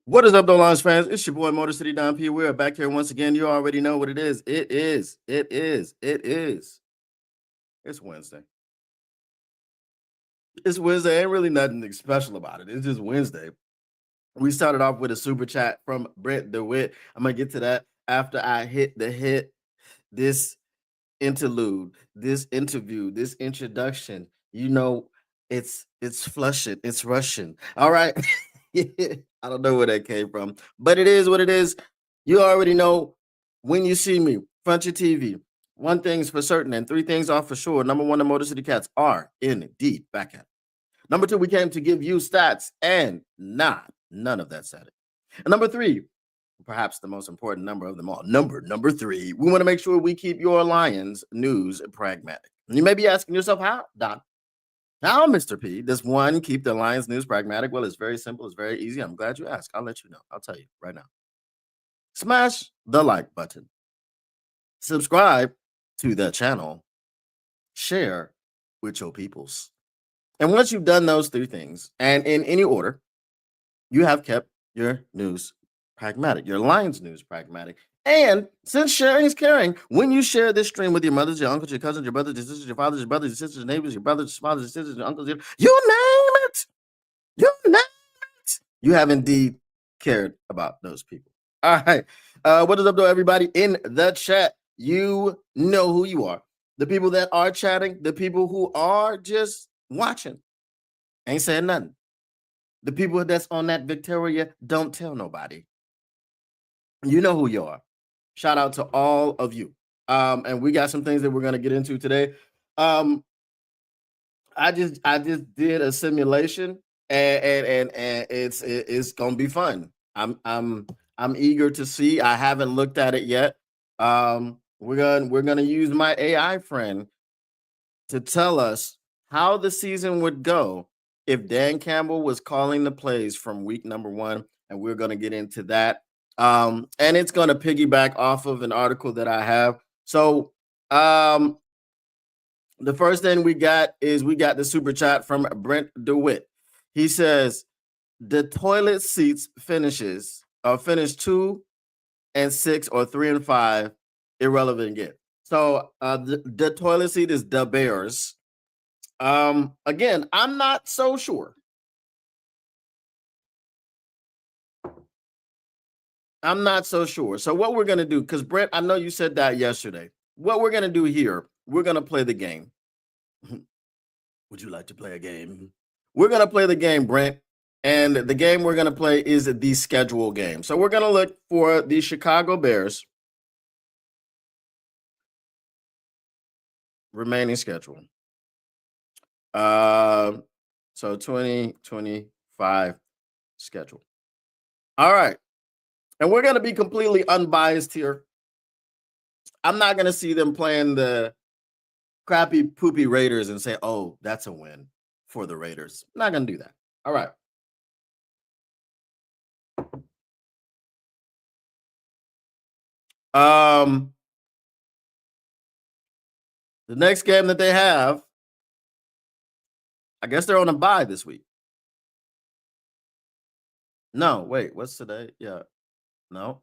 What is up, though, Lions fans? It's your boy Motor City Don P. We're back here once again. You already know what it is. It's Wednesday. It's Wednesday. Ain't really nothing special about it. It's just Wednesday. We started off with a super chat from Brent DeWitt. I'm gonna get to that after I hit this interlude, this interview, this introduction. You know, it's flushing, it's Russian. All right. I don't know where that came from, but it is what it is. You already know when you see me, front your TV. One thing's for certain, and three things are for sure. Number one, the Motor City Cats are indeed back at it. Number two, we came to give you stats, and none of that said it. And number three, perhaps the most important number of them all, number three, we want to make sure we keep your Lions news pragmatic. And you may be asking yourself, how, Don? How, Mr. P, does one keep the Lions news pragmatic? Well, it's very simple. It's very easy. I'm glad you asked. I'll let you know. I'll tell you right now. Smash the like button. Subscribe to the channel. Share with your peoples. And once you've done those three things, and in any order, you have kept your news pragmatic, your Lions news pragmatic. And since sharing is caring, when you share this stream with your mothers, your uncles, your cousins, your brothers, your sisters, your fathers, your brothers, your sisters, your neighbors, your brothers, your fathers, your sisters, your uncles, you name it, you have indeed cared about those people. All right. What is up, though, everybody in the chat? You know who you are. The people that are chatting, the people who are just watching, ain't saying nothing. The people that's on that Victoria, don't tell nobody. You know who you are. Shout out to all of you. And we got some things that we're going to get into today. I just did a simulation, and it's going to be fun. I'm eager to see. I haven't looked at it yet. We're gonna use my AI friend to tell us how the season would go if Dan Campbell was calling the plays from week number 1, and we're gonna get into that. And it's gonna piggyback off of an article that I have. So the first thing we got the super chat from Brent DeWitt. He says the toilet seats finish 2 and 6 or 3 and 5, irrelevant again. So the toilet seat is the Bears. Again, I'm not so sure. I'm not so sure. So what we're gonna do, because Brent, I know you said that yesterday. What we're gonna do here, we're gonna play the game. Would you like to play a game? We're gonna play the game, Brent. And the game we're gonna play is the schedule game. So we're gonna look for the Chicago Bears remaining schedule. So 2025 schedule. All right. And we're going to be completely unbiased here. I'm not going to see them playing the crappy, poopy Raiders and say, oh, that's a win for the Raiders. I'm not going to do that. All right. The next game that they have, I guess they're on a bye this week. No, wait, what's today? Yeah. No.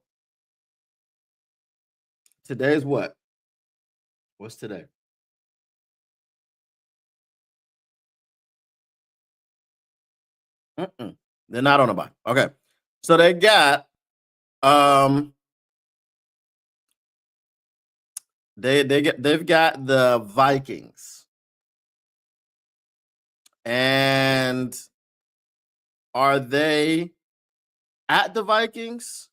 Today's what? What's today? They're not on a bye. Okay. So they got they've got the Vikings. And are they at the Vikings?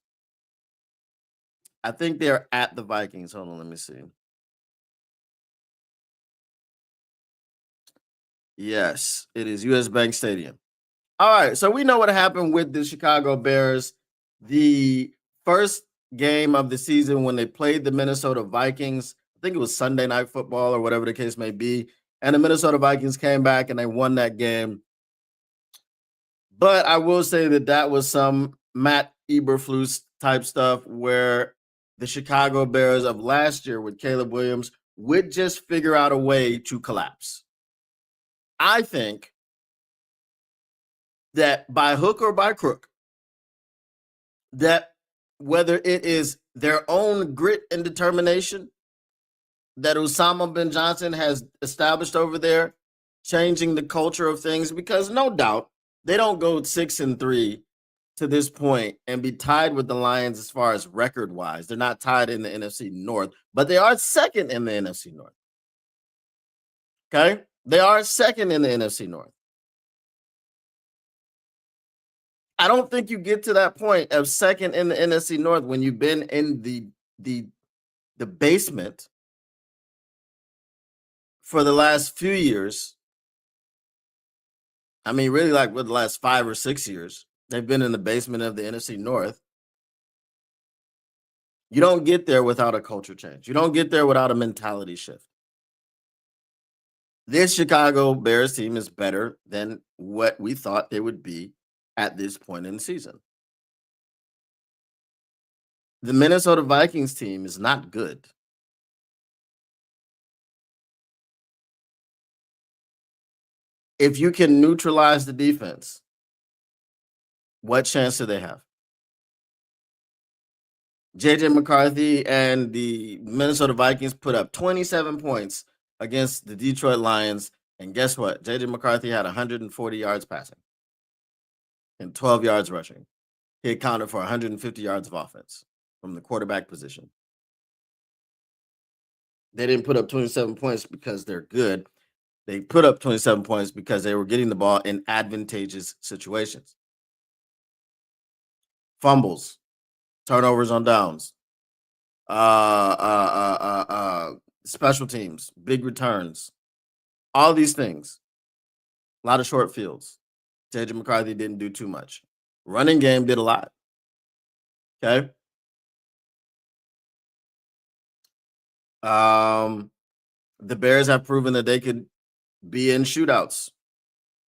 I think they're at the Vikings. Hold on, let me see. Yes, it is US Bank Stadium. All right, so we know what happened with the Chicago Bears. The first game of the season when they played the Minnesota Vikings, I think it was Sunday Night Football or whatever the case may be, and the Minnesota Vikings came back and they won that game. But I will say that was some Matt Eberflus type stuff where the Chicago Bears of last year with Caleb Williams would just figure out a way to collapse. I think that by hook or by crook, that whether it is their own grit and determination that Osama bin Johnson has established over there, changing the culture of things, because no doubt they don't go 6-3 to this point and be tied with the Lions as far as record wise. They're not tied in the NFC North, but they are second in the NFC North. Okay. They are second in the NFC North. I don't think you get to that point of second in the NFC North when you've been in the basement for the last few years. I mean, really, like with the last 5 or 6 years, they've been in the basement of the NFC North. You don't get there without a culture change. You don't get there without a mentality shift. This Chicago Bears team is better than what we thought they would be at this point in the season. The Minnesota Vikings team is not good. If you can neutralize the defense, what chance do they have? JJ McCarthy and the Minnesota Vikings put up 27 points against the Detroit Lions. And guess what? JJ McCarthy had 140 yards passing and 12 yards rushing. He accounted for 150 yards of offense from the quarterback position. They didn't put up 27 points because they're good. They put up 27 points because they were getting the ball in advantageous situations. Fumbles, turnovers on downs, special teams, big returns, all these things. A lot of short fields. JJ McCarthy didn't do too much. Running game did a lot. Okay. The Bears have proven that they could be in shootouts.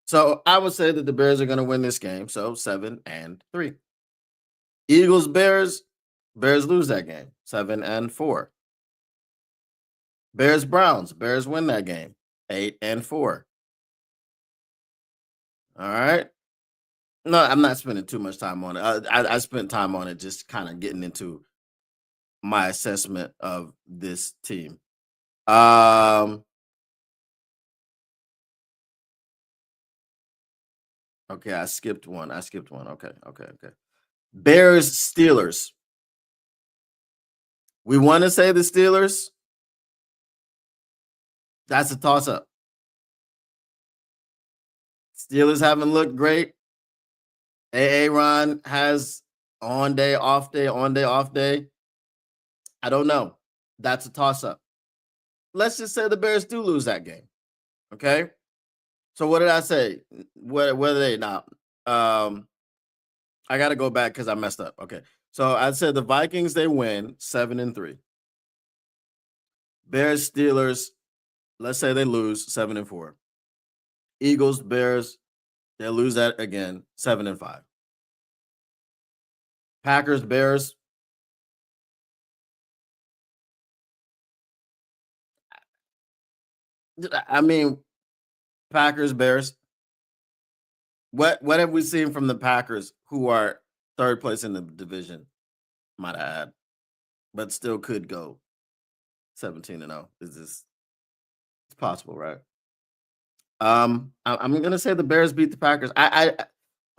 So I would say that the Bears are going to win this game. So 7-3. Eagles, Bears lose that game. 7-4. Bears, Browns, Bears win that game. 8-4. All right. No, I'm not spending too much time on it. I spent time on it just kind of getting into my assessment of this team. Okay, I skipped one. Okay. Bears, Steelers. We want to say the Steelers. That's a toss-up. Steelers haven't looked great. Aaron has on day, off day, on day, off day. I don't know. That's a toss-up. Let's just say the Bears do lose that game. Okay. So what did I say? What are they now? I got to go back because I messed up. Okay. So I said the Vikings, they win 7-3. Bears, Steelers, let's say they lose 7-4. Eagles, Bears, they lose that again, 7-5. Packers, Bears. I mean, Packers, Bears. What have we seen from the Packers, who are third place in the division? Might I add, but still could go 17-0. It's possible, right? I'm gonna say the Bears beat the Packers. I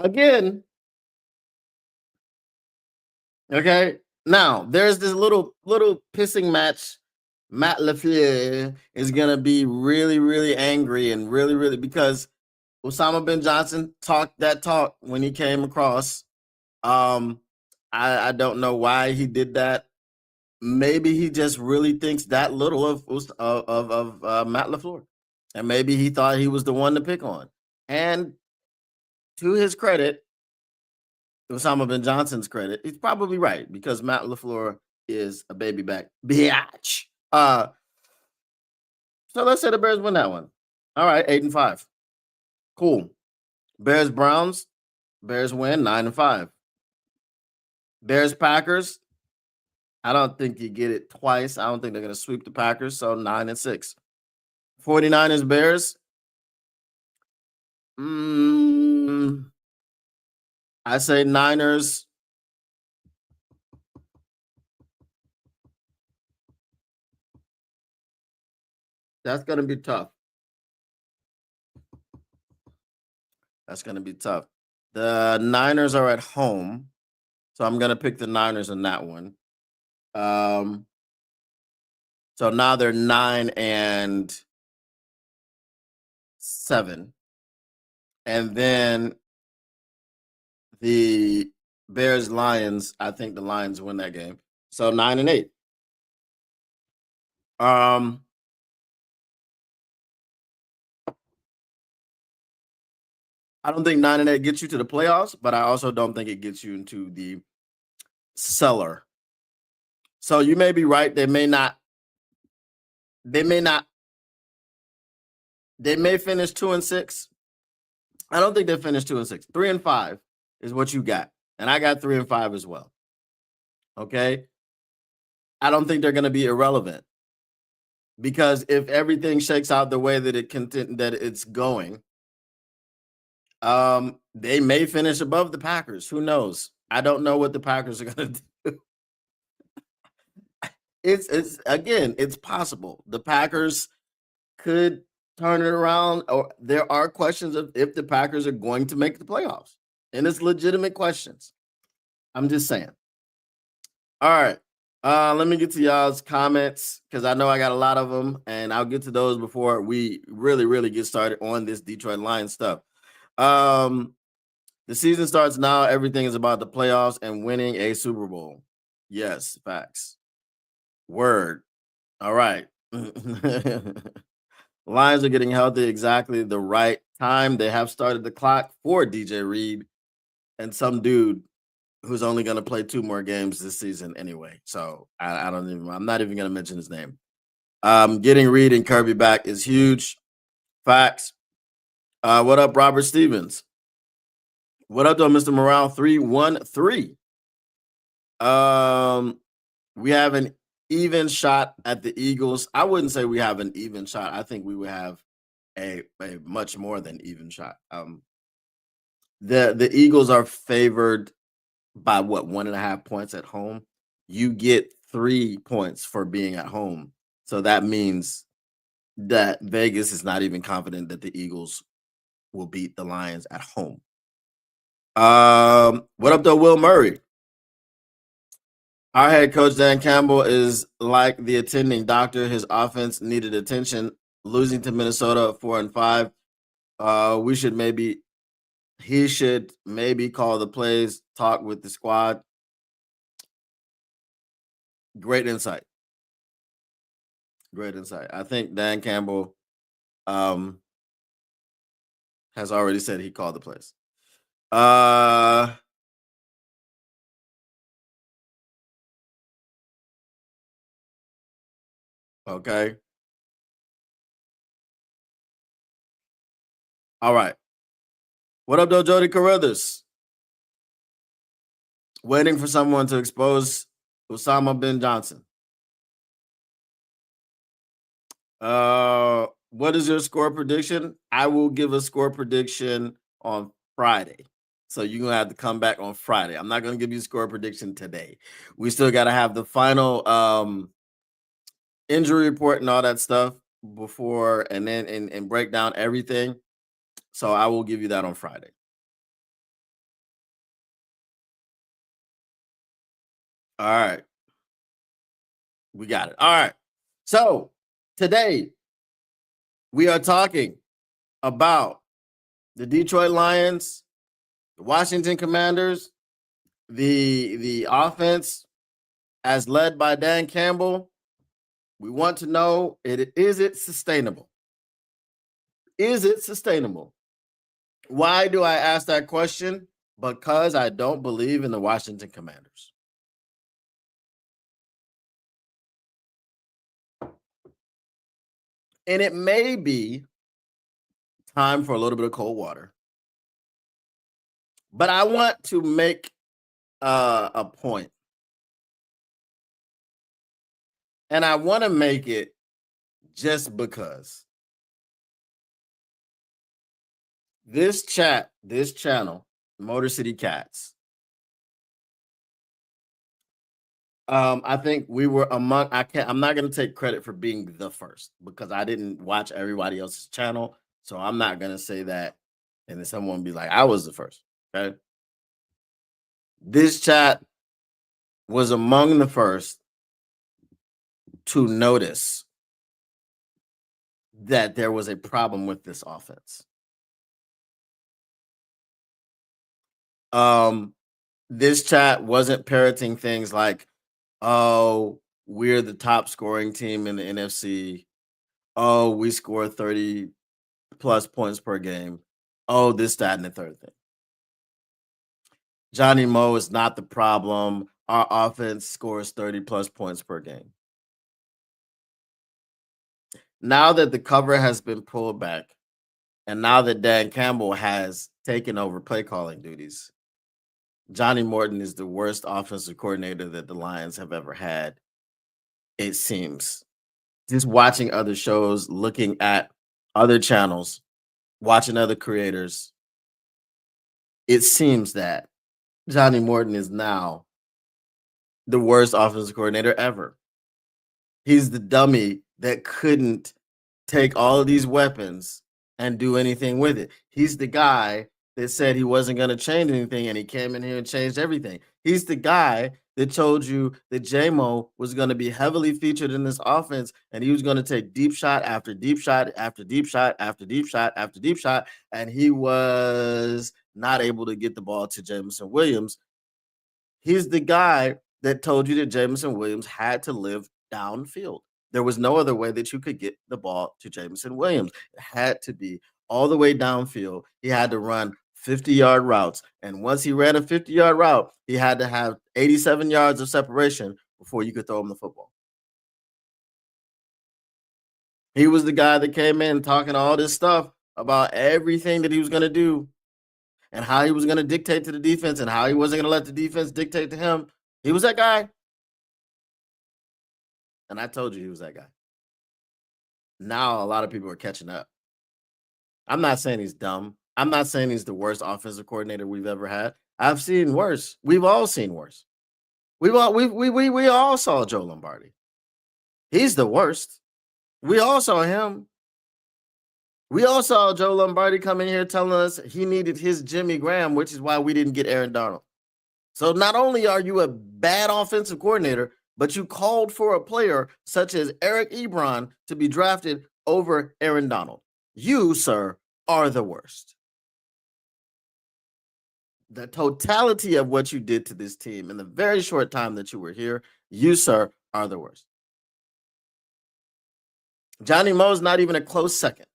again. Okay. Now there's this little pissing match. Matt LaFleur is gonna be really, really angry and really because Osama bin Johnson talked that talk when he came across. I don't know why he did that. Maybe he just really thinks that little of Matt LaFleur, and maybe he thought he was the one to pick on. And to his credit, Osama bin Johnson's credit, he's probably right because Matt LaFleur is a baby back bitch. So let's say the Bears win that one. All right, 8-5. Cool. Bears, Browns, Bears win 9-5. Bears, Packers. I don't think you get it twice. I don't think they're going to sweep the Packers. So 9-6. 49ers, Bears. I say Niners That's gonna be tough. That's gonna be tough. The Niners are at home, so I'm gonna pick the Niners in that one. Um, so now they're 9-7, and then the Bears Lions. I think the Lions win that game. So 9-8. Um, I don't think 9-8 gets you to the playoffs, but I also don't think it gets you into the cellar. So you may be right. They may not. They may not. They may finish 2-6. I don't think they finish 2-6. 3-5 is what you got, and I got 3-5 as well. Okay, I don't think they're going to be irrelevant because if everything shakes out the way that it's going, they may finish above the Packers. Who knows? I don't know what the Packers are going to do. It's possible. The Packers could turn it around, or there are questions of if the Packers are going to make the playoffs, and it's legitimate questions. I'm just saying. All right. Let me get to y'all's comments because I know I got a lot of them, and I'll get to those before we really get started on this Detroit Lions stuff. The season starts now. Everything is about the playoffs and winning a Super Bowl. Yes, facts. Word. All right. Lions are getting healthy exactly the right time. They have started the clock for DJ Reed and some dude who's only going to play 2 more games this season anyway. So I'm not even going to mention his name. Getting Reed and Kirby back is huge. Facts. What up, Robert Stevens? What up, though, Mr. Morale 313? We have an even shot at the Eagles. I wouldn't say we have an even shot. I think we would have a much more than even shot. The Eagles are favored by what, 1.5 points at home. You get 3 points for being at home. So that means that Vegas is not even confident that the Eagles will beat the Lions at home. What up, though, Will Murray? Our head coach, Dan Campbell, is like the attending doctor. His offense needed attention. Losing to Minnesota 4-5. He should maybe call the plays, talk with the squad. Great insight. Great insight. I think Dan Campbell has already said he called the plays. Okay. All right. What up, though, Jody Carruthers? Waiting for someone to expose Osama bin Johnson. What is your score prediction? I will give a score prediction on Friday. So you're going to have to come back on Friday. I'm not going to give you a score prediction today. We still got to have the final injury report and all that stuff before and then and break down everything. So I will give you that on Friday. All right. We got it. All right. So today we are talking about the Detroit Lions, the Washington Commanders, the offense as led by Dan Campbell. We want to know, is it sustainable? Is it sustainable? Why do I ask that question? Because I don't believe in the Washington Commanders. And it may be time for a little bit of cold water. But I want to make a point. And I want to make it just because. This channel, Motor City Cats, I think we were among I'm not gonna take credit for being the first because I didn't watch everybody else's channel. So I'm not gonna say that and then someone be like, I was the first. Okay. This chat was among the first to notice that there was a problem with this offense. Um, this chat wasn't parroting things like, "Oh, we're the top scoring team in the NFC. Oh, we score 30 plus points per game. Oh, this, that, and the third thing." Johnny Moe is not the problem. Our offense scores 30 plus points per game. Now that the cover has been pulled back, and now that Dan Campbell has taken over play calling duties, Johnny Morton is the worst offensive coordinator that the Lions have ever had, it seems. Just watching other shows, looking at other channels, watching other creators, it seems that Johnny Morton is now the worst offensive coordinator ever. He's the dummy that couldn't take all of these weapons and do anything with it. He's the guy that said he wasn't going to change anything, and he came in here and changed everything. He's the guy that told you that JMO was going to be heavily featured in this offense, and he was going to take deep shot after deep shot after deep shot after deep shot after deep shot, and he was not able to get the ball to Jameson Williams. He's the guy that told you that Jameson Williams had to live downfield. There was no other way that you could get the ball to Jameson Williams. It had to be all the way downfield. He had to run 50-yard routes. And once he ran a 50-yard route, he had to have 87 yards of separation before you could throw him the football. He was the guy that came in talking all this stuff about everything that he was going to do and how he was going to dictate to the defense and how he wasn't going to let the defense dictate to him. He was that guy. And I told you he was that guy. Now a lot of people are catching up. I'm not saying he's dumb. I'm not saying he's the worst offensive coordinator we've ever had. I've seen worse. We've all seen worse. We all saw Joe Lombardi. He's the worst. We all saw him. We all saw Joe Lombardi come in here telling us he needed his Jimmy Graham, which is why we didn't get Aaron Donald. So not only are you a bad offensive coordinator, but you called for a player such as Eric Ebron to be drafted over Aaron Donald. You, sir, are the worst. The totality of what you did to this team in the very short time that you were here, you, sir, are the worst. Johnny Moe's not even a close second.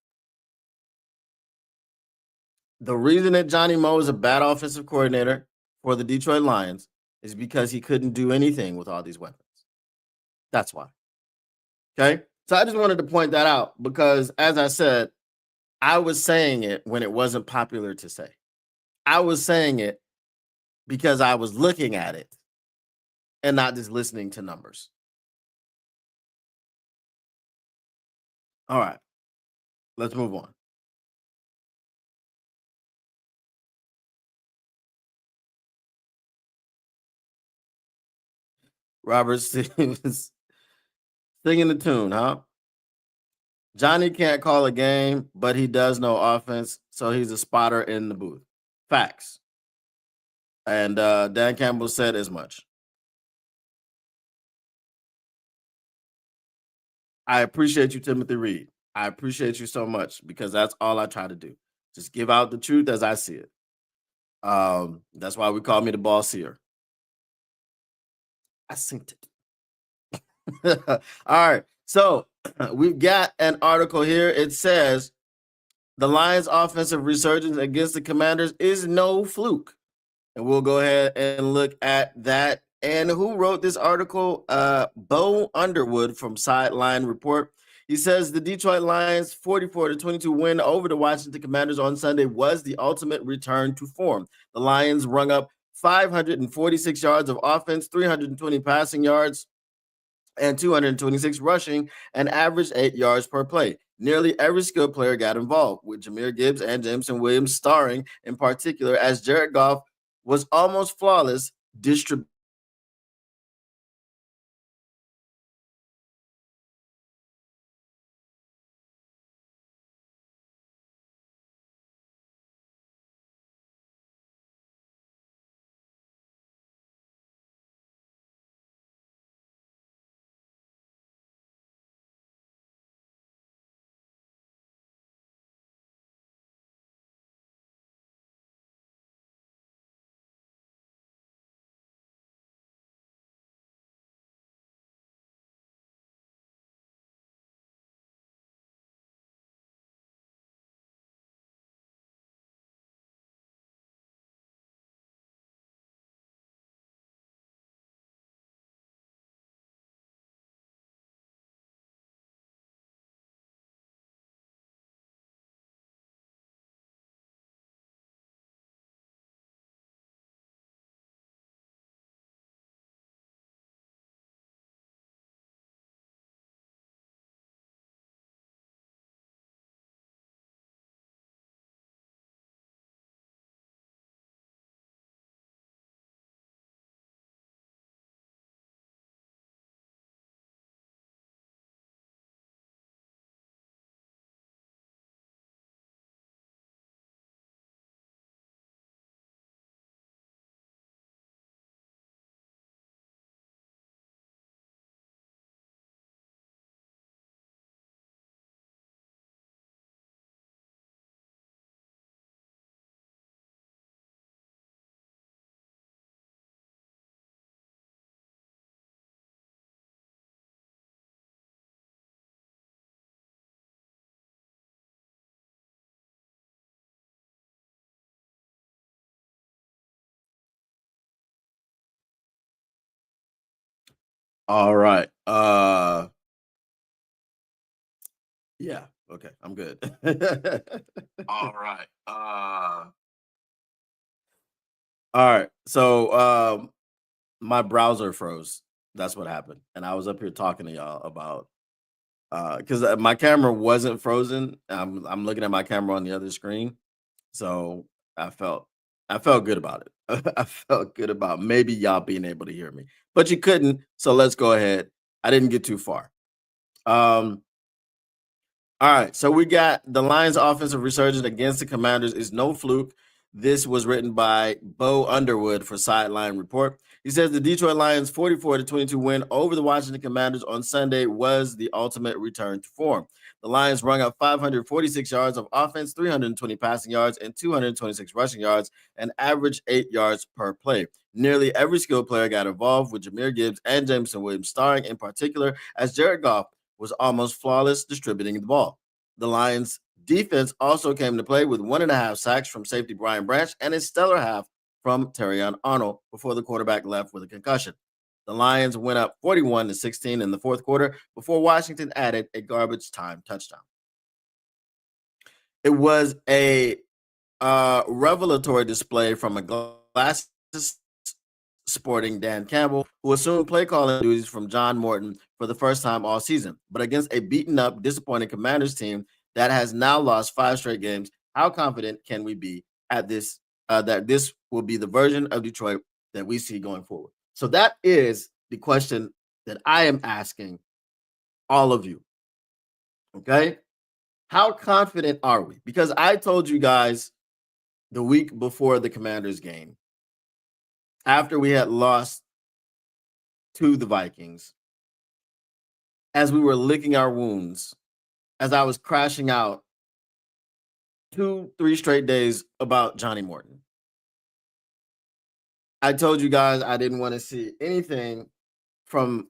The reason that Johnny Moe is a bad offensive coordinator for the Detroit Lions is because he couldn't do anything with all these weapons. That's why. Okay. So I just wanted to point that out because, as I said, I was saying it when it wasn't popular to say. I was saying it because I was looking at it and not just listening to numbers. All right. Let's move on. Robert Stevens singing the tune, huh? Johnny can't call a game, but he does know offense, so he's a spotter in the booth. Facts. And Dan Campbell said as much. I appreciate you, Timothy Reed. I appreciate you so much because that's all I try to do. Just give out the truth as I see it. That's why we call me the ball seer. I synced it. All right. So we've got an article here. It says the Lions' offensive resurgence against the Commanders is no fluke. And we'll go ahead and look at that. And who wrote this article? Bo Underwood from Sideline Report. He says the Detroit Lions' 44-22 win over the Washington Commanders on Sunday was the ultimate return to form. The Lions rung up 546 yards of offense, 320 passing yards, and 226 rushing, and averaged 8 yards per play. Nearly every skilled player got involved, with Jahmyr Gibbs and Jameson Williams starring in particular, as Jared Goff was almost flawless distribution All right. Yeah. Okay. I'm good. All right. All right. So my browser froze. That's what happened. And I was up here talking to y'all about because my camera wasn't frozen. I'm looking at my camera on the other screen. So I felt I felt good about it. I felt good about maybe y'all being able to hear me. But you couldn't. So let's go ahead. I didn't get too far. Um All right, so we got the Lions' offensive resurgence against the Commanders is no fluke. This was written by Bo Underwood for Sideline Report. He says the Detroit Lions' 44-22 win over the Washington Commanders on Sunday was the ultimate return to form. The Lions rung up 546 yards of offense, 320 passing yards, and 226 rushing yards, and averaged 8 yards per play. Nearly every skilled player got involved, with Jahmyr Gibbs and Jameson Williams starring in particular, as Jared Goff was almost flawless distributing the ball. The Lions defense also came to play with 1.5 sacks from safety Brian Branch and a stellar half from Terrion Arnold before the quarterback left with a concussion. The Lions went up 41-16 in the fourth quarter before Washington added a garbage time touchdown. It was a revelatory display from a glasses sporting Dan Campbell, who assumed play calling duties from John Morton for the first time all season. But against a beaten up, disappointing Commanders team that has now lost 5 straight games, how confident can we be at this that this will be the version of Detroit that we see going forward? So that is the question that I am asking all of you. Okay? How confident are we? Because I told you guys the week before the Commanders game, after we had lost to the Vikings, as we were licking our wounds, as I was crashing out 2-3 straight days about Johnny Morton. I told you guys I didn't want to see anything from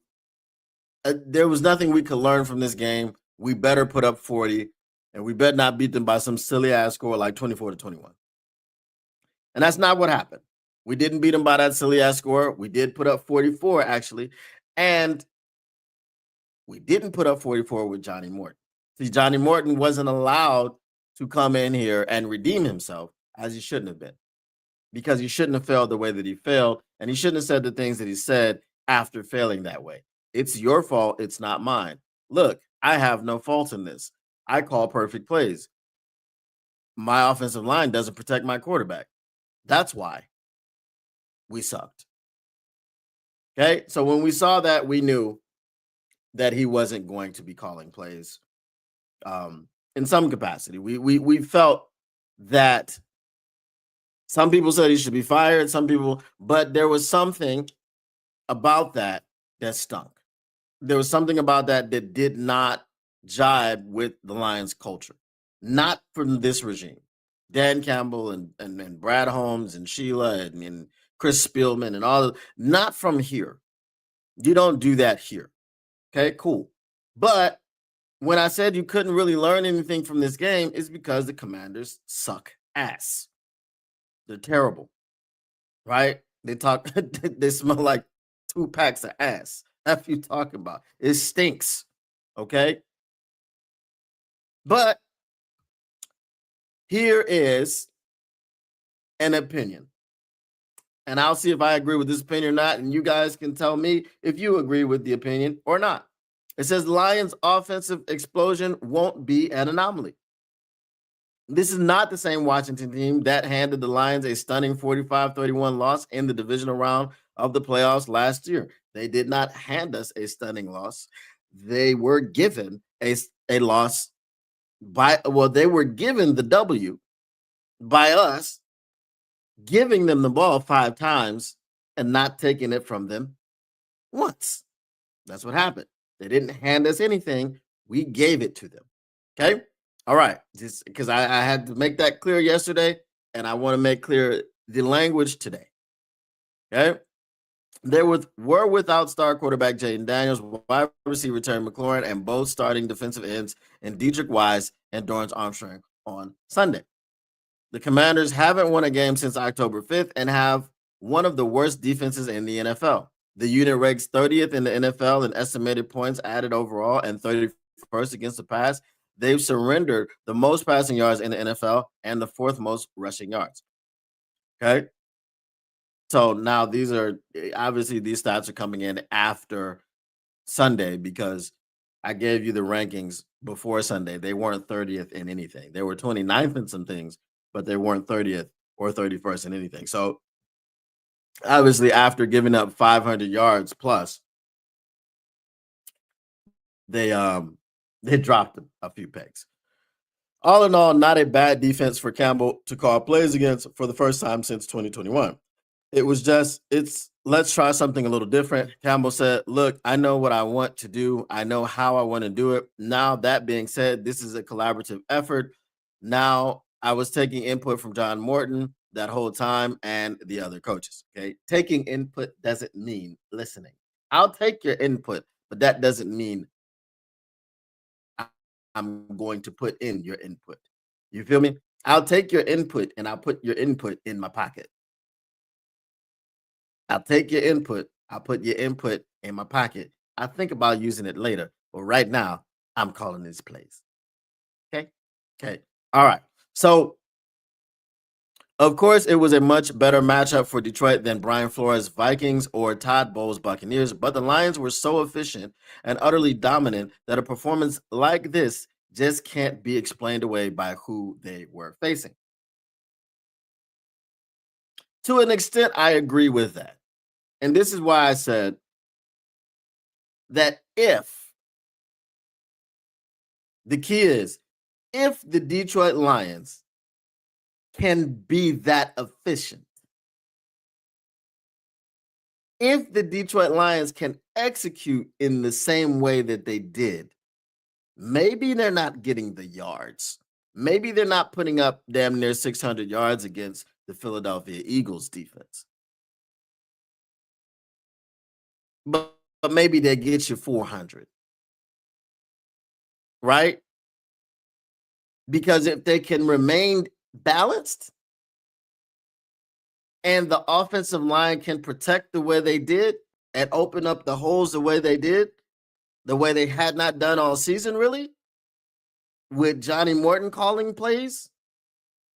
there was nothing we could learn from this game. We better put up 40 and we better not beat them by some silly ass score like 24-21. And that's not what happened. We didn't beat them by that silly ass score. We did put up 44 actually. And we didn't put up 44 with Johnny Morton. See, Johnny Morton wasn't allowed to come in here and redeem himself as he shouldn't have been, because he shouldn't have failed the way that he failed, and he shouldn't have said the things that he said after failing that way. It's your fault. It's not mine. Look, I have no fault in this. I call perfect plays. My offensive line doesn't protect my quarterback. That's why we sucked. Okay. So when we saw that, we knew that he wasn't going to be calling plays in some capacity. We felt that some people said he should be fired, some people, but there was something about that that stunk. There was something about that that did not jibe with the Lions culture, not from this regime. Dan Campbell and Brad Holmes and Sheila and Chris Spielman and all, not from here. You don't do that here. Okay, cool. But when I said you couldn't really learn anything from this game, is because the Commanders suck ass. They're terrible, right? They talk, they smell like 2 packs of ass. That's what you talking about. It stinks, okay? But here is an opinion. And I'll see if I agree with this opinion or not. And you guys can tell me if you agree with the opinion or not. It says Lions' offensive explosion won't be an anomaly. This is not the same Washington team that handed the Lions a stunning 45-31 loss in the divisional round of the playoffs last year. They did not hand us a stunning loss. They were given a loss they were given the W by us giving them the ball 5 times and not taking it from them once. That's what happened. They didn't hand us anything. We gave it to them. Okay. All right. Just because I had to make that clear yesterday, and I want to make clear the language today. Okay. They were without star quarterback Jayden Daniels, wide receiver Terry McLaurin, and both starting defensive ends in Dedrick Wise and Dorrance Armstrong on Sunday. The Commanders haven't won a game since October 5th and have one of the worst defenses in the NFL. The unit ranks 30th in the NFL in estimated points added overall and 31st against the pass. They've surrendered the most passing yards in the NFL and the fourth most rushing yards. Okay. So now these are obviously these stats are coming in after Sunday because I gave you the rankings before Sunday. They weren't 30th in anything. They were 29th in some things, but they weren't 30th or 31st in anything. So obviously, after giving up 500 yards plus, they dropped a few pegs. All in all, not a bad defense for Campbell to call plays against for the first time since 2021. It was just, let's try something a little different. Campbell said, look, I know what I want to do. I know how I want to do it. Now, that being said, this is a collaborative effort. Now, I was taking input from John Morton that whole time and the other coaches. Okay. Taking input doesn't mean listening. I'll take your input, but that doesn't mean I'm going to put in your input. You feel me? I'll take your input and I'll put your input in my pocket. I'll take your input. I'll put your input in my pocket. I think about using it later, but right now I'm calling this plays. Okay. Okay. All right. So, of course, it was a much better matchup for Detroit than Brian Flores' Vikings or Todd Bowles' Buccaneers, but the Lions were so efficient and utterly dominant that a performance like this just can't be explained away by who they were facing. To an extent, I agree with that. And this is why I said that if the key is, if the Detroit Lions can be that efficient, if the Detroit Lions can execute in the same way that they did, maybe they're not getting the yards. Maybe they're not putting up damn near 600 yards against the Philadelphia Eagles defense. But maybe they get you 400. Right? Because if they can remain balanced and the offensive line can protect the way they did and open up the holes the way they did, the way they had not done all season, really, with Johnny Morton calling plays,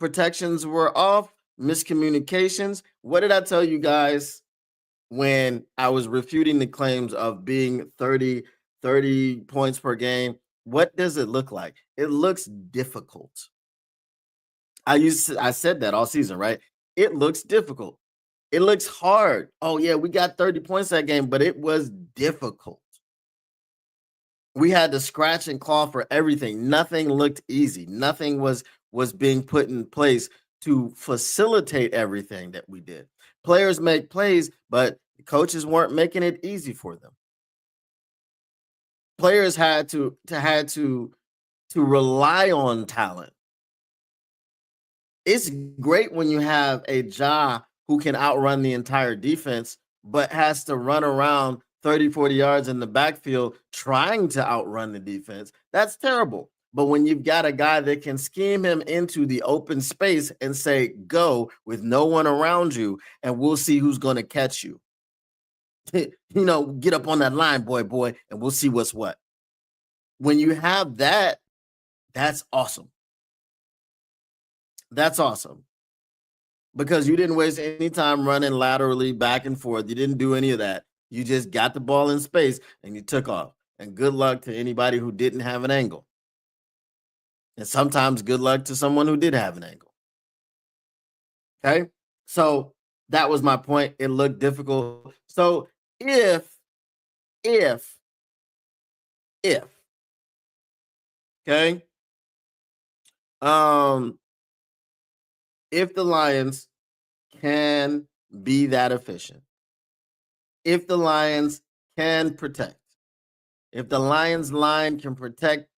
protections were off, miscommunications. What did I tell you guys when I was refuting the claims of being 30 points per game? What does it look like? It looks difficult. I said that all season, right? It looks difficult. It looks hard. Oh yeah, we got 30 points that game, but it was difficult. We had to scratch and claw for everything. Nothing looked easy. Nothing was being put in place to facilitate everything that we did. Players make plays, but coaches weren't making it easy for them. Players had to rely on talent. It's great when you have a Ja who can outrun the entire defense, but has to run around 30, 40 yards in the backfield trying to outrun the defense. That's terrible. But when you've got a guy that can scheme him into the open space and say, go with no one around you, and we'll see who's going to catch you. Get up on that line, boy, and we'll see what's what. When you have that, that's awesome. That's awesome. Because you didn't waste any time running laterally back and forth. You didn't do any of that. You just got the ball in space and you took off. And good luck to anybody who didn't have an angle. And sometimes good luck to someone who did have an angle. Okay? So that was my point. It looked difficult. So if, okay, if the Lions can be that efficient, if the Lions can protect, if the Lions line can protect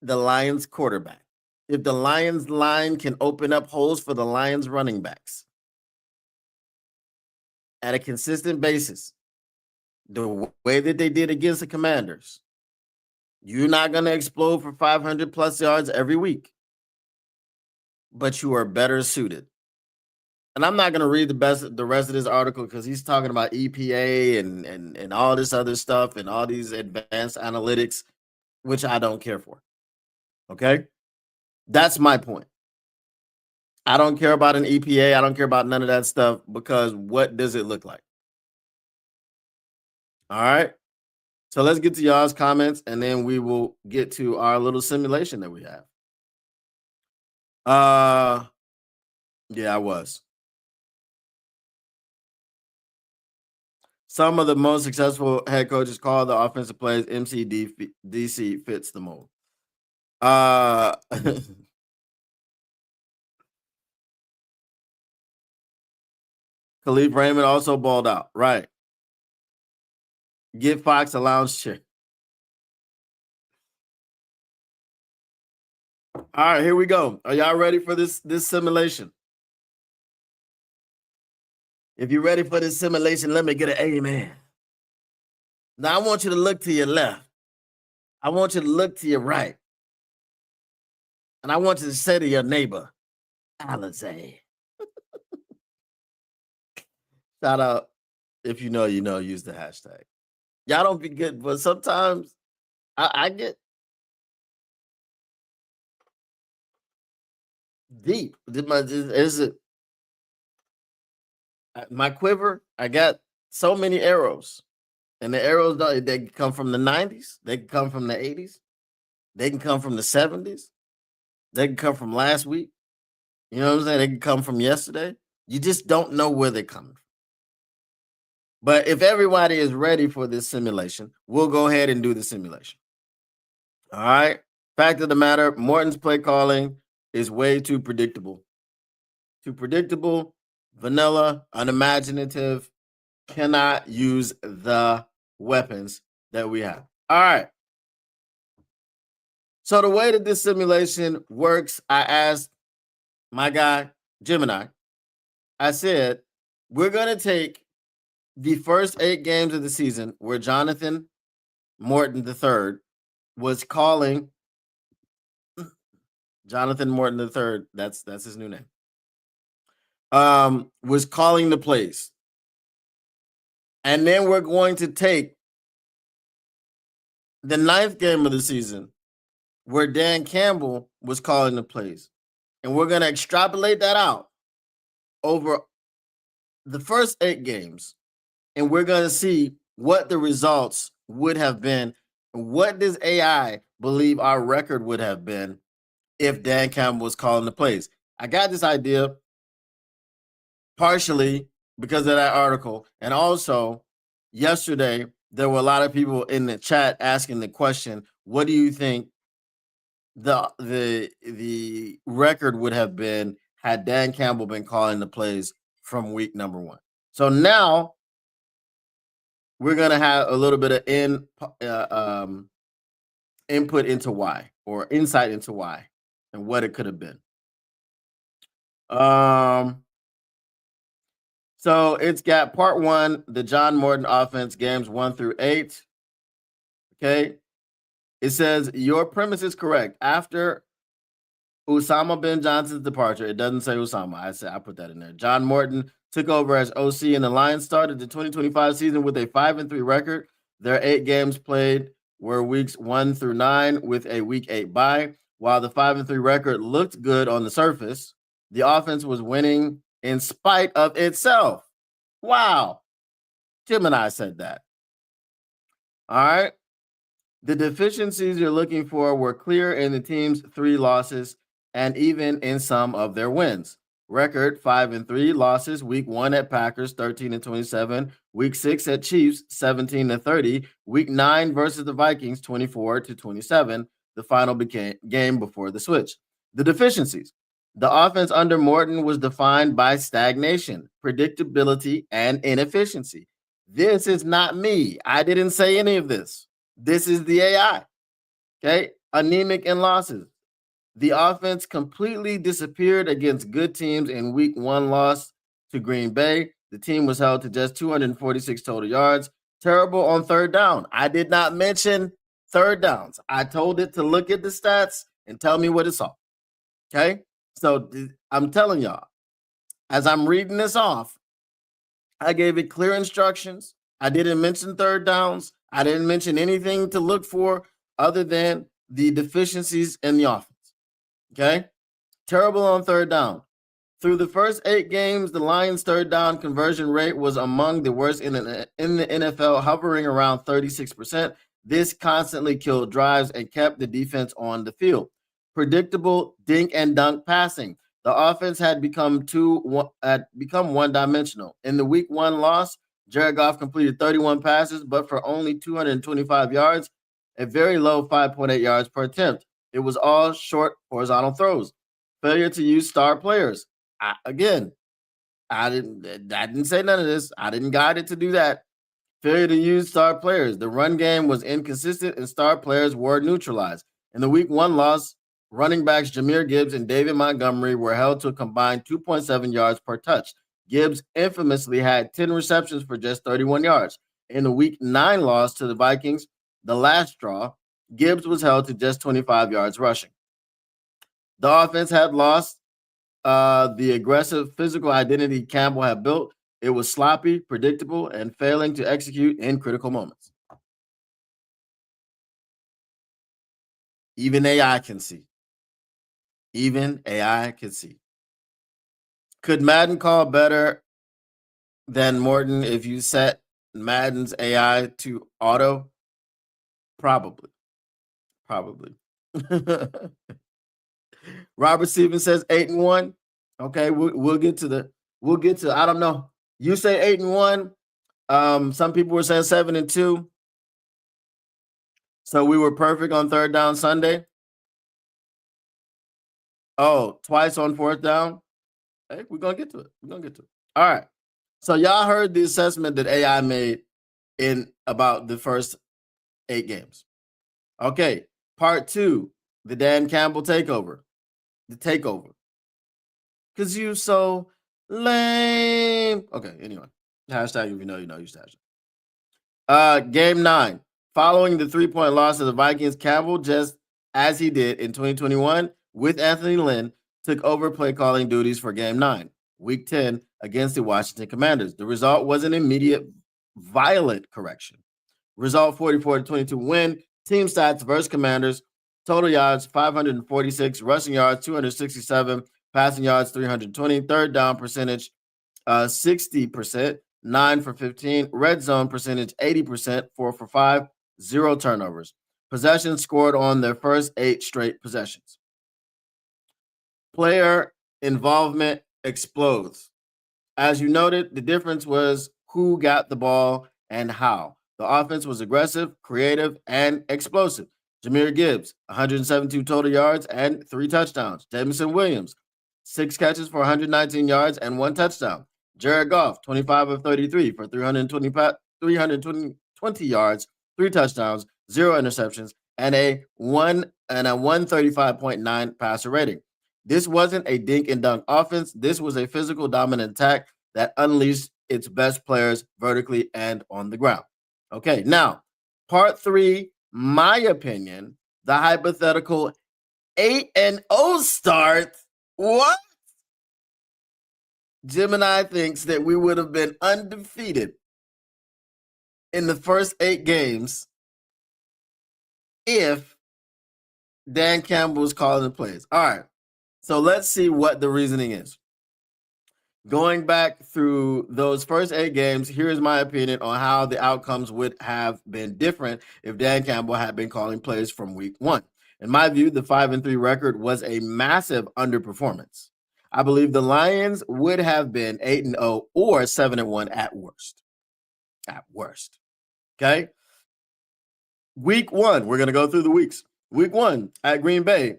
the Lions quarterback, if the Lions line can open up holes for the Lions running backs at a consistent basis, the way that they did against the Commanders, you're not going to explode for 500 plus yards every week, but you are better suited. and I'm not going to read the rest of this article because he's talking about EPA and all this other stuff and all these advanced analytics, which I don't care for. Okay, that's my point. I don't care about an EPA. I don't care about none of that stuff because what does it look like? All right. So let's get to y'all's comments and then we will get to our little simulation that we have. Yeah, I was. Some of the most successful head coaches call the offensive plays MCDC fits the mold. Khalif Raymond also balled out. Right. Get Fox a lounge chair. All right, here we go. Are y'all ready for this simulation? If you're ready for this simulation, let me get an amen. Now I want you to look to your left. I want you to look to your right. And I want you to say to your neighbor, Alizé. Shout out. If you know, use the hashtag. Y'all don't be good, but sometimes I get deep. Is it my quiver? I got so many arrows. And the arrows, they can come from the 90s. They can come from the 80s. They can come from the 70s. They can come from last week. You know what I'm saying? They can come from yesterday. You just don't know where they're coming from. But if everybody is ready for this simulation, we'll go ahead and do the simulation. All right. Fact of the matter, Morton's play calling is way too predictable. Too predictable, vanilla, unimaginative, cannot use the weapons that we have. All right. So the way that this simulation works, I asked my guy, Gemini, I said, we're going to take the first 8 games of the season where Jonathan Morton III was calling. Jonathan Morton III, that's his new name, was calling the plays. And then we're going to take the 9th game of the season where Dan Campbell was calling the plays. And we're going to extrapolate that out over the first 8 games. And we're going to see what the results would have been. What does AI believe our record would have been if Dan Campbell was calling the plays? I got this idea partially because of that article. And also, yesterday, there were a lot of people in the chat asking the question, what do you think the record would have been had Dan Campbell been calling the plays from week number 1? So now we're going to have a little bit of input into why, or insight into why and what it could have been. So it's got part 1, the John Morton offense, games 1 through 8. Okay. It says your premise is correct. After Usama bin Johnson's departure, it doesn't say Usama. I put that in there. John Morton took over as OC, and the Lions started the 2025 season with a 5-3 record. Their 8 games played were weeks 1 through 9 with a week 8 bye. While the 5-3 record looked good on the surface, the offense was winning in spite of itself. Wow. Gemini said that. All right. The deficiencies you're looking for were clear in the team's 3 losses and even in some of their wins. Record 5-3 losses. Week 1 at Packers, 13-27. Week 6 at Chiefs, 17-30. Week 9 versus the Vikings, 24-27. The final game before the switch. The deficiencies. The offense under Morton was defined by stagnation, predictability, and inefficiency. This is not me. I didn't say any of this. This is the AI. Okay. Anemic in losses. The offense completely disappeared against good teams in week 1 loss to Green Bay. The team was held to just 246 total yards. Terrible on 3rd down. I did not mention 3rd downs. I told it to look at the stats and tell me what it saw. Okay. So I'm telling y'all, as I'm reading this off, I gave it clear instructions. I didn't mention third downs. I didn't mention anything to look for other than the deficiencies in the offense. Okay? Terrible on third down. Through the first 8 games, the Lions' third down conversion rate was among the worst in the NFL, hovering around 36%. This constantly killed drives and kept the defense on the field. Predictable dink and dunk passing. The offense had become one-dimensional. In the Week 1 loss, Jared Goff completed 31 passes, but for only 225 yards, a very low 5.8 yards per attempt. It was all short horizontal throws. Failure to use star players. I didn't say none of this. I didn't guide it to do that. Failure to use star players. The run game was inconsistent and star players were neutralized. In the Week 1 loss, running backs Jahmyr Gibbs and David Montgomery were held to a combined 2.7 yards per touch. Gibbs infamously had 10 receptions for just 31 yards. In the Week 9 loss to the Vikings, the last straw, Gibbs was held to just 25 yards rushing. The offense had lost the aggressive physical identity Campbell had built. It was sloppy, predictable, and failing to execute in critical moments. Even AI can see. Even AI can see. Could Madden call better than Morton if you set Madden's AI to auto? Probably. Robert Stevens says 8-1. Okay, we'll get to I don't know. You say 8-1. Some people were saying 7-2. So we were perfect on third down Sunday. Oh, twice on fourth down. Hey, we're gonna get to it. All right. So y'all heard the assessment that AI made in about the first 8 games. Okay, part 2, the Dan Campbell takeover. The takeover. Cause you so lame. Okay, anyway. Hashtag if you know, you know, use hashtag. Game 9. Following the 3-point loss to the Vikings, Campbell, just as he did in 2021 with Anthony Lynn, took over play calling duties for Game 9, Week 10 against the Washington Commanders. The result was an immediate, violent correction. Result 44-22 win. Team stats versus Commanders. Total yards 546, rushing yards 267, passing yards 320, third down percentage 60%, 9 for 15, red zone percentage 80%, 4 for 5, 0 turnovers. Possessions scored on their first 8 straight possessions. Player involvement explodes. As you noted, the difference was who got the ball and how. The offense was aggressive, creative, and explosive. Jahmyr Gibbs, 172 total yards and 3 touchdowns. Jameson Williams, 6 catches for 119 yards and 1 touchdown. Jared Goff, 25 of 33 for 320 yards, 3 touchdowns, 0 interceptions, and a 135.9 passer rating. This wasn't a dink and dunk offense. This was a physical dominant attack that unleashed its best players vertically and on the ground. Okay, now, part 3, my opinion, the hypothetical 8-0 start. What? Gemini thinks that we would have been undefeated in the first 8 games if Dan Campbell was calling the plays. All right, so let's see what the reasoning is. Going back through those first 8 games, here's my opinion on how the outcomes would have been different if Dan Campbell had been calling plays from Week 1. In my view, the 5-3 record was a massive underperformance. I believe the Lions would have been 8-0 or 7-1 at worst. At worst. Okay? Week 1, we're going to go through the weeks. Week 1 at Green Bay.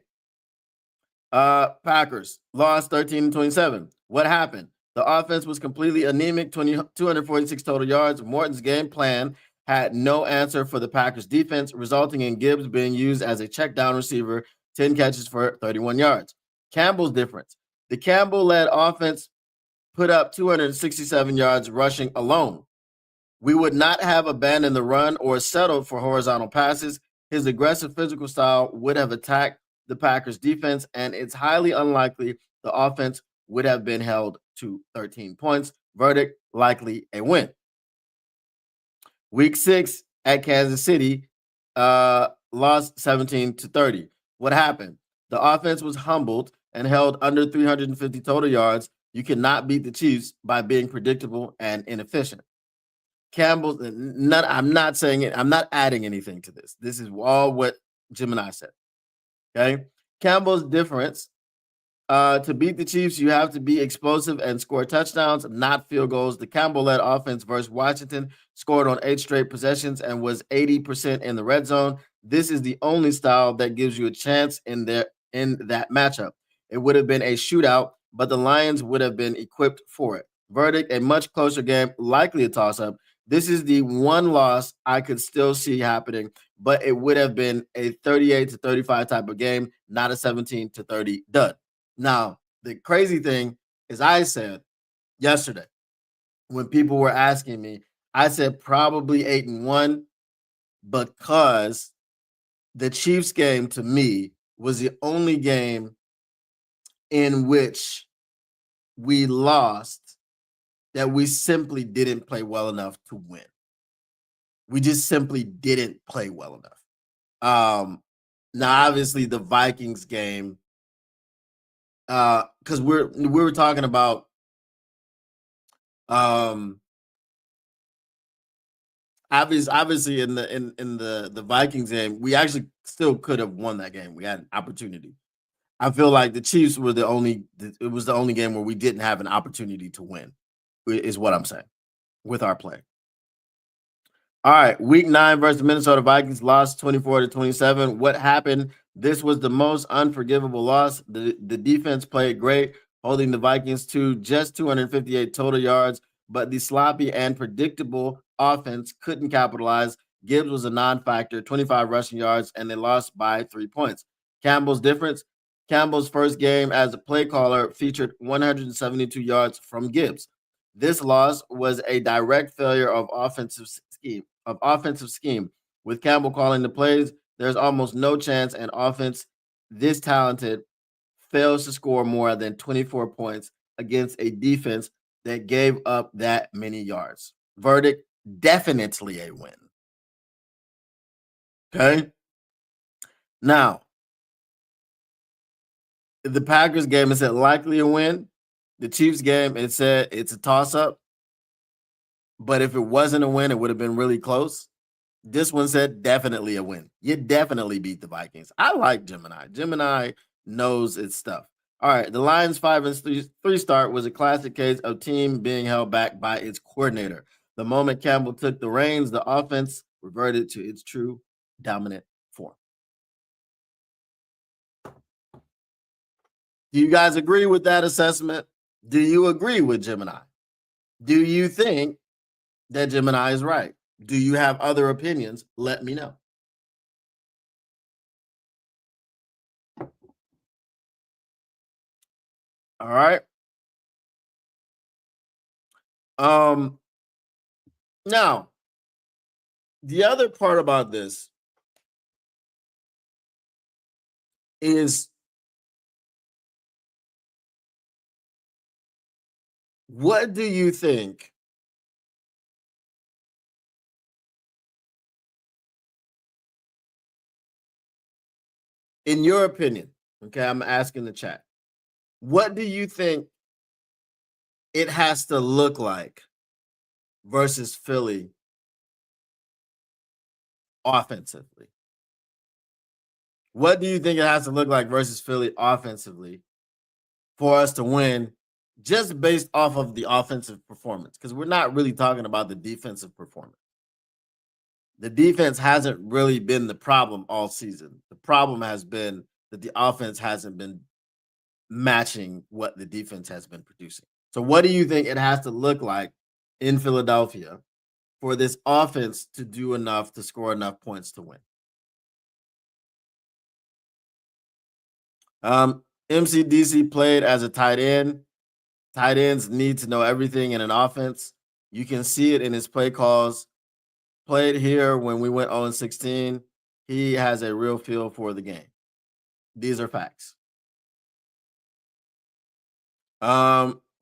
Packers lost 13-27. What happened? The offense was completely anemic, 246 total yards. Morton's game plan had no answer for the Packers defense, resulting in Gibbs being used as a check down receiver, 10 catches for 31 yards. Campbell's difference. The Campbell-led offense put up 267 yards rushing alone. We would not have abandoned the run or settled for horizontal passes. His aggressive physical style would have attacked the Packers defense, and it's highly unlikely the offense would have been held to 13 points. Verdict, likely a win. Week 6 at Kansas City, lost 17-30. What happened? The offense was humbled and held under 350 total yards. You cannot beat the Chiefs by being predictable and inefficient. I'm not saying it. I'm not adding anything to this. This is all what Jim and I said. Okay. Campbell's difference. To beat the Chiefs, you have to be explosive and score touchdowns, not field goals. The Campbell-led offense versus Washington scored on 8 straight possessions and was 80% in the red zone. This is the only style that gives you a chance in that matchup. It would have been a shootout, but the Lions would have been equipped for it. Verdict, a much closer game, likely a toss-up. This is the one loss I could still see happening, but it would have been a 38-35 type of game, not a 17-30 dud. Now, the crazy thing is I said yesterday when people were asking me, I said probably 8-1 because the Chiefs game to me was the only game in which we lost that we simply didn't play well enough to win. We just simply didn't play well enough. Now, obviously, the Vikings game, because we were talking about obviously in the Vikings game, we actually still could have won that game. We had an opportunity. I feel like the Chiefs were it was the only game where we didn't have an opportunity to win, is what I'm saying with our play. All right, week 9 versus Minnesota Vikings, lost 24-27. What happened? This was the most unforgivable loss. The defense played great, holding the Vikings to just 258 total yards, but the sloppy and predictable offense couldn't capitalize. Gibbs was a non-factor, 25 rushing yards, and they lost by 3 points. Campbell's difference. Campbell's first game as a play caller featured 172 yards from Gibbs. This loss was a direct failure of offensive scheme. With Campbell calling the plays, there's almost no chance an offense this talented fails to score more than 24 points against a defense that gave up that many yards. Verdict, definitely a win. Okay. Now, the Packers game, it said likely a win. The Chiefs game, it said it's a toss-up. But if it wasn't a win, it would have been really close. This one said definitely a win. You definitely beat the Vikings. I like Gemini. Gemini knows its stuff. All right, the Lions 5-3 start was a classic case of team being held back by its coordinator. The moment Campbell took the reins, the offense reverted to its true dominant form. Do you guys agree with that assessment? Do you agree with Gemini? Do you think that Gemini is right? Do you have other opinions? Let me know. All right. Now, the other part about this is what do you think in your opinion? Okay, I'm asking the chat. What do you think it has to look like versus Philly offensively? What do you think it has to look like versus Philly offensively for us to win just based off of the offensive performance? Because we're not really talking about the defensive performance. The defense hasn't really been the problem all season. The problem has been that the offense hasn't been matching what the defense has been producing. So what do you think it has to look like in Philadelphia for this offense to do enough to score enough points to win? MCDC played as a tight end. Tight ends need to know everything in an offense. You can see it in his play calls. Played here when we went 0-16. He has a real feel for the game. These are facts.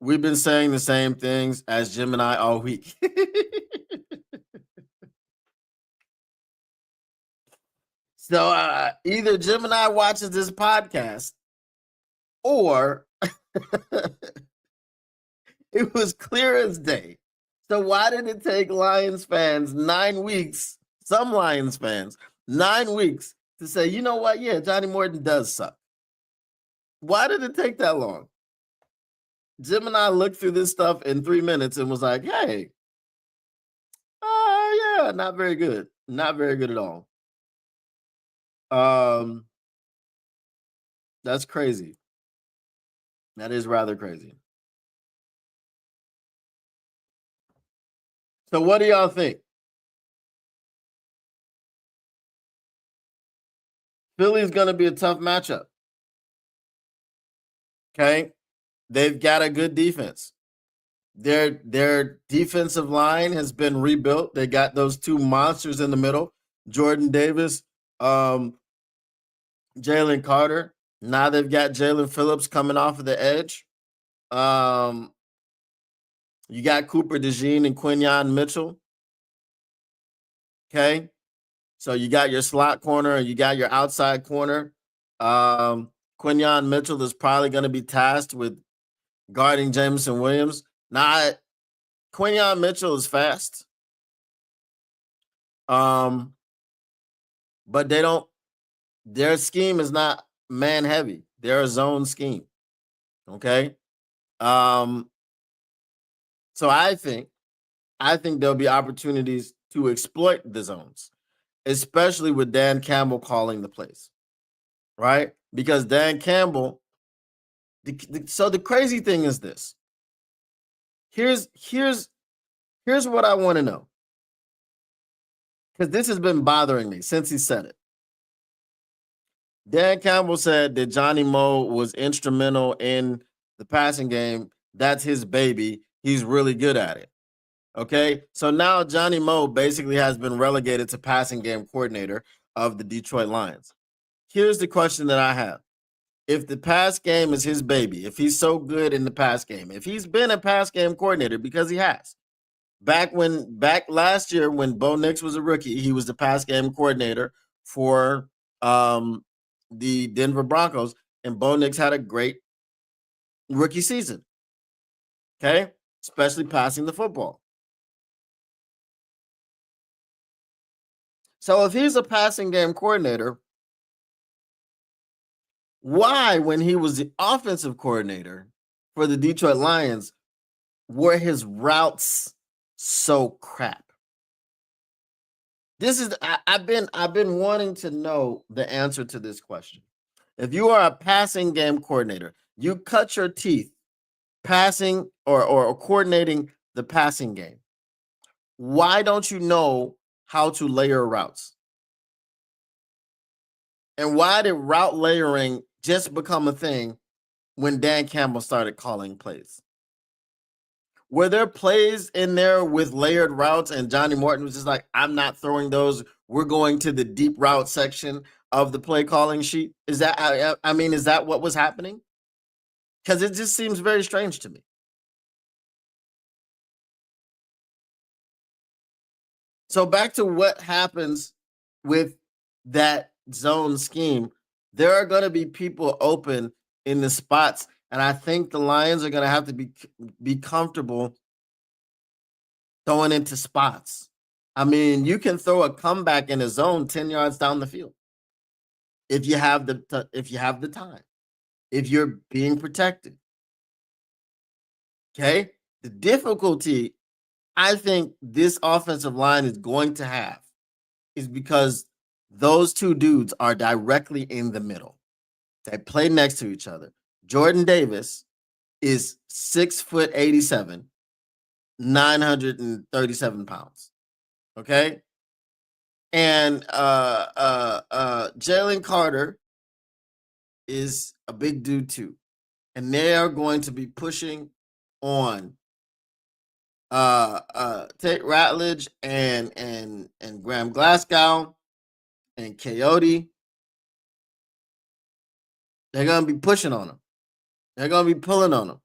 We've been saying the same things as Gemini all week. So either Gemini watches this podcast or it was clear as day. So why did it take Lions fans 9 weeks, some Lions fans, 9 weeks to say, you know what? Yeah, Johnny Morton does suck. Why did it take that long? Gemini looked through this stuff in 3 minutes and was like, hey, yeah, not very good. Not very good at all. That's crazy. That is rather crazy. So what do y'all think? Philly's going to be a tough matchup. Okay? They've got a good defense. Their defensive line has been rebuilt. They got those two monsters in the middle, Jordan Davis, Jalen Carter. Now they've got Jalen Phillips coming off of the edge. You got Cooper DeJean and Quinyon Mitchell. Okay. So you got your slot corner and you got your outside corner. Quinyon Mitchell is probably going to be tasked with guarding Jameson Williams. Now, Quinyon Mitchell is fast. But their scheme is not man heavy. They're a zone scheme. Okay. So I think there'll be opportunities to exploit the zones, especially with Dan Campbell calling the plays, right? Because Dan Campbell, so the crazy thing is this. Here's what I want to know. Because this has been bothering me since he said it. Dan Campbell said that Johnny Moe was instrumental in the passing game. That's his baby. He's really good at it. Okay, so now Johnny Moe basically has been relegated to passing game coordinator of the Detroit Lions. Here's the question that I have. If the pass game is his baby, if he's so good in the pass game, if he's been a pass game coordinator, because he has. Back last year when Bo Nix was a rookie, he was the pass game coordinator for the Denver Broncos, and Bo Nix had a great rookie season. Okay, especially passing the football. So if he's a passing game coordinator, why, when he was the offensive coordinator for the Detroit Lions, were his routes so crap? This is I've been wanting to know the answer to this question. If you are a passing game coordinator, you cut your teeth passing or coordinating the passing game. Why don't you know how to layer routes? And why did route layering just become a thing when Dan Campbell started calling plays? Were there plays in there with layered routes and Johnny Morton was just like, I'm not throwing those. We're going to the deep route section of the play calling sheet? Is that, is that what was happening? Because it just seems very strange to me. So back to what happens with that zone scheme. There are going to be people open in the spots, and I think the Lions are going to have to be comfortable throwing into spots. I mean, you can throw a comeback in a zone 10 yards down the field if you have the time, if you're being protected. Okay? The difficulty I think this offensive line is going to have is because those two dudes are directly in the middle. They play next to each other. Jordan Davis is 6'87", 937 pounds. Okay. And Jalen Carter is a big dude too. And they are going to be pushing on Tate Ratledge and Graham Glasgow and Coyote. They're gonna be pushing on them. They're gonna be pulling on them.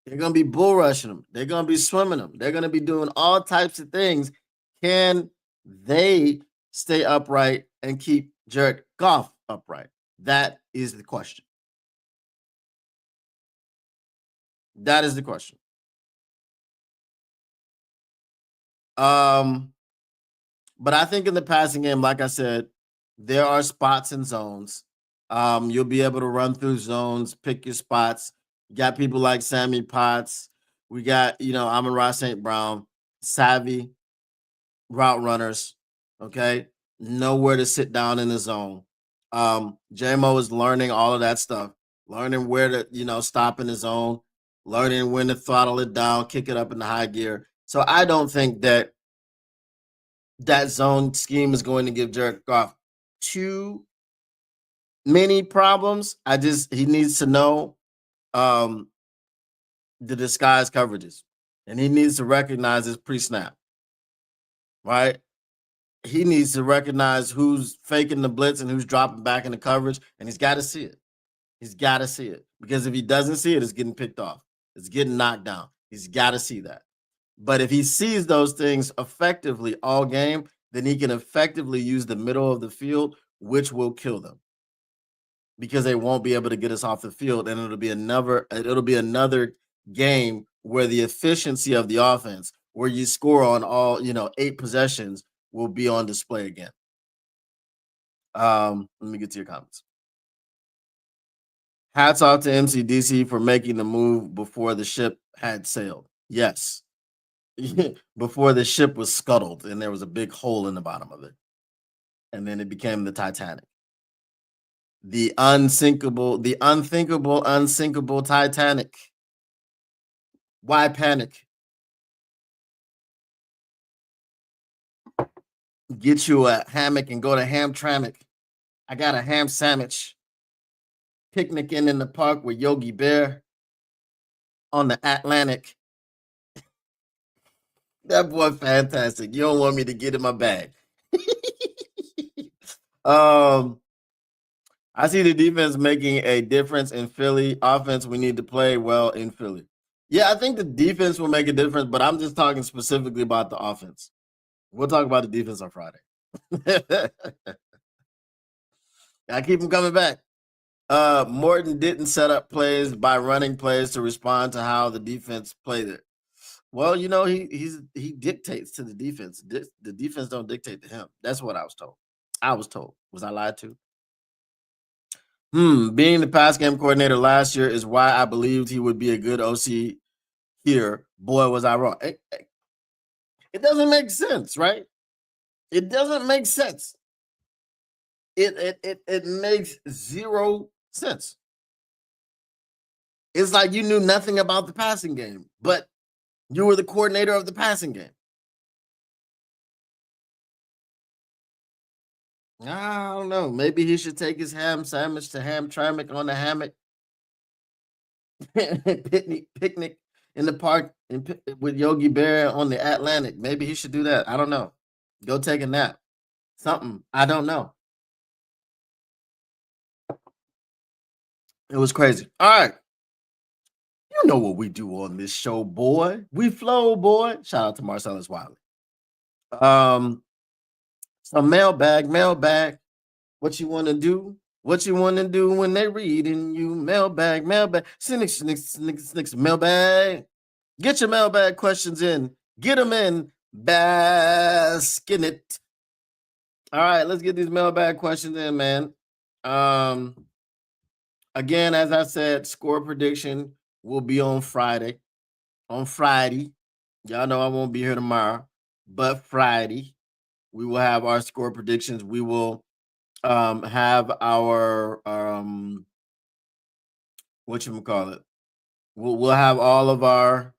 They're going to be bull rushing them. They're going to be swimming them. They're going to be doing all types of things. Can they stay upright and keep Jared Goff upright? That is the question. That is the question. But I think in the passing game, like I said, there are spots and zones. You'll be able to run through zones, pick your spots. You got people like Sammy Potts. We got, Amon-Ra St. Brown, savvy route runners. Okay. Know where to sit down in the zone. JMO is learning all of that stuff, learning where to, stop in the zone, learning when to throttle it down, kick it up in the high gear. So I don't think that zone scheme is going to give Jared Goff too many problems. He needs to know the disguise coverages, and he needs to recognize his pre-snap, right? He needs to recognize who's faking the blitz and who's dropping back in the coverage, and he's got to see it. He's got to see it, because if he doesn't see it, it's getting picked off. It's getting knocked down. He's got to see that. But if he sees those things effectively all game, then he can effectively use the middle of the field, which will kill them, because they won't be able to get us off the field, and it'll be another game where the efficiency of the offense, where you score on all 8 possessions, will be on display again. Let me get to your comments. Hats off to MCDC for making the move before the ship had sailed. Yes. Before the ship was scuttled and there was a big hole in the bottom of it. And then it became the Titanic. The unthinkable Titanic. Why panic? Get you a hammock and go to Hamtramck. I got a ham sandwich. Picnicking in the park with Yogi Bear on the Atlantic. That boy fantastic. You don't want me to get in my bag. I see the defense making a difference in Philly. Offense, we need to play well in Philly. Yeah, I think the defense will make a difference, but I'm just talking specifically about the offense. We'll talk about the defense on Friday. I keep him coming back. Morton didn't set up plays by running plays to respond to how the defense played it. Well, he dictates to the defense. The defense don't dictate to him. That's what I was told. Was I lied to? Being the pass game coordinator last year is why I believed he would be a good OC here. Boy, was I wrong. It doesn't make sense, right? It doesn't make sense. It makes zero sense. It's like you knew nothing about the passing game, but you were the coordinator of the passing game. I don't know. Maybe he should take his ham sandwich to Hamtramck on the hammock. picnic in the park with Yogi Bear on the Atlantic. Maybe he should do that. I don't know. Go take a nap. Something. I don't know. It was crazy. All right. You know what we do on this show, boy. We flow, boy. Shout out to Marcellus Wiley. Some mailbag. What you want to do? What you want to do when they reading you? Mailbag. Snicks, mailbag. Get your mailbag questions in. Get them in. Bask in it. All right, let's get these mailbag questions in, man. Again, as I said, score prediction will be on Friday. On Friday. Y'all know I won't be here tomorrow, but Friday we will have our score predictions. We will have our whatchamacallit. We'll have all of our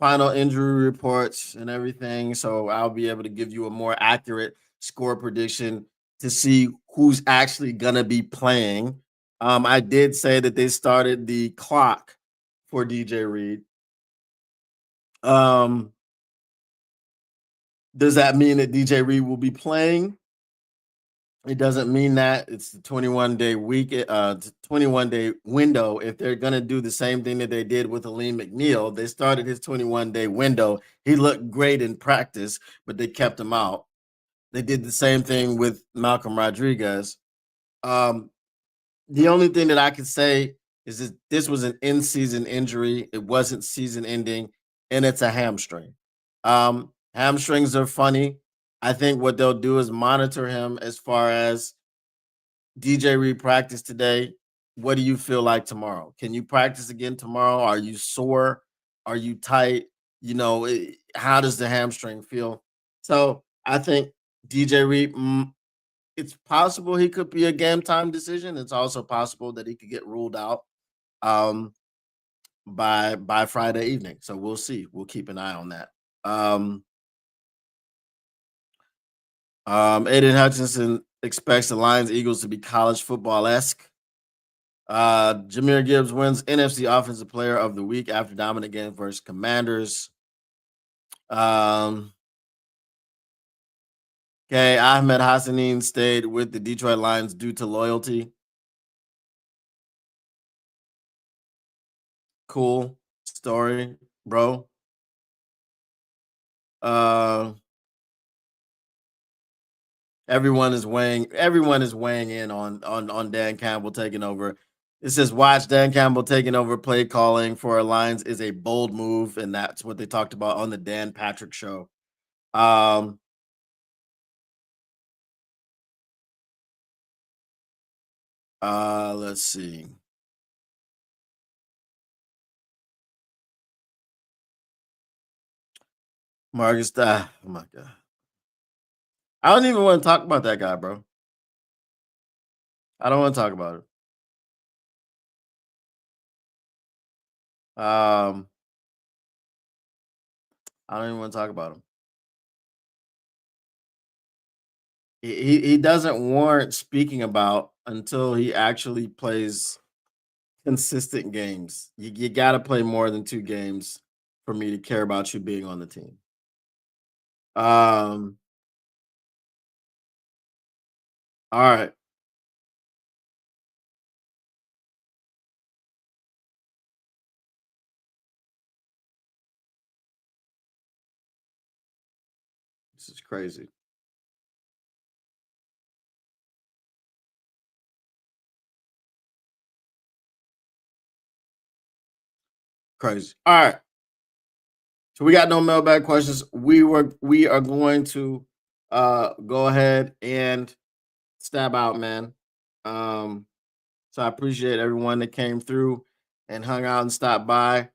final injury reports and everything. So I'll be able to give you a more accurate score prediction to see who's actually gonna be playing. I did say that they started the clock for DJ Reed. Does that mean that DJ Reed will be playing? It doesn't mean that it's the 21-day week, 21-day window. If they're gonna do the same thing that they did with Aleem McNeil, they started his 21-day window. He looked great in practice, but they kept him out. They did the same thing with Malcolm Rodriguez. Um, the only thing that I can say is that this was an in-season injury. It wasn't season ending, and it's a hamstring. Hamstrings are funny. I think what they'll do is monitor him as far as DJ Reed practice today. What do you feel like tomorrow? Can you practice again tomorrow? Are you sore? Are you tight? How does the hamstring feel? So I think DJ Reed, it's possible he could be a game time decision. It's also possible that he could get ruled out um, by Friday evening. So we'll see. We'll keep an eye on that. Aiden Hutchinson expects the Lions Eagles to be college football esque. Jahmyr Gibbs wins NFC Offensive Player of the Week after dominant game versus Commanders. Okay, Ahmed Hassanin stayed with the Detroit Lions due to loyalty. Cool story, bro. Everyone is weighing in on Dan Campbell taking over. It says watch Dan Campbell taking over play calling for our Lions is a bold move, and that's what they talked about on the Dan Patrick show. Let's see. Marcus, oh my god. I don't even want to talk about that guy, bro. I don't want to talk about it. I don't even want to talk about him. He doesn't warrant speaking about until he actually plays consistent games. You got to play more than 2 games for me to care about you being on the team. All right. This is crazy. Crazy. All right. So we got no mailbag questions. We are going to go ahead and stab out, man. So I appreciate everyone that came through and hung out and stopped by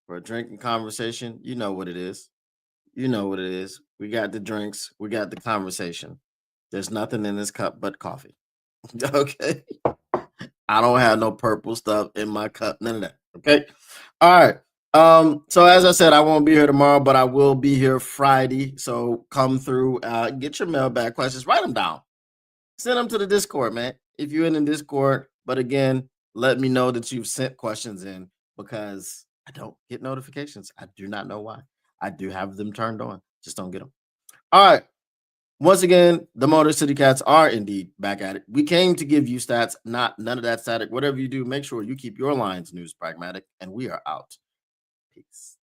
for a drinking conversation. You know what it is. You know what it is. We got the drinks, we got the conversation. There's nothing in this cup but coffee. Okay. I don't have no purple stuff in my cup. None of that. Okay. All right. So as I said, I won't be here tomorrow, but I will be here Friday. So come through, get your mailbag questions, write them down, send them to the Discord, man. If you're in the Discord, but again, let me know that you've sent questions in because I don't get notifications. I do not know why. I do have them turned on, just don't get them. All right. Once again, the Motor City Cats are indeed back at it. We came to give you stats, not none of that static. Whatever you do, make sure you keep your lines news pragmatic, and we are out. Peace.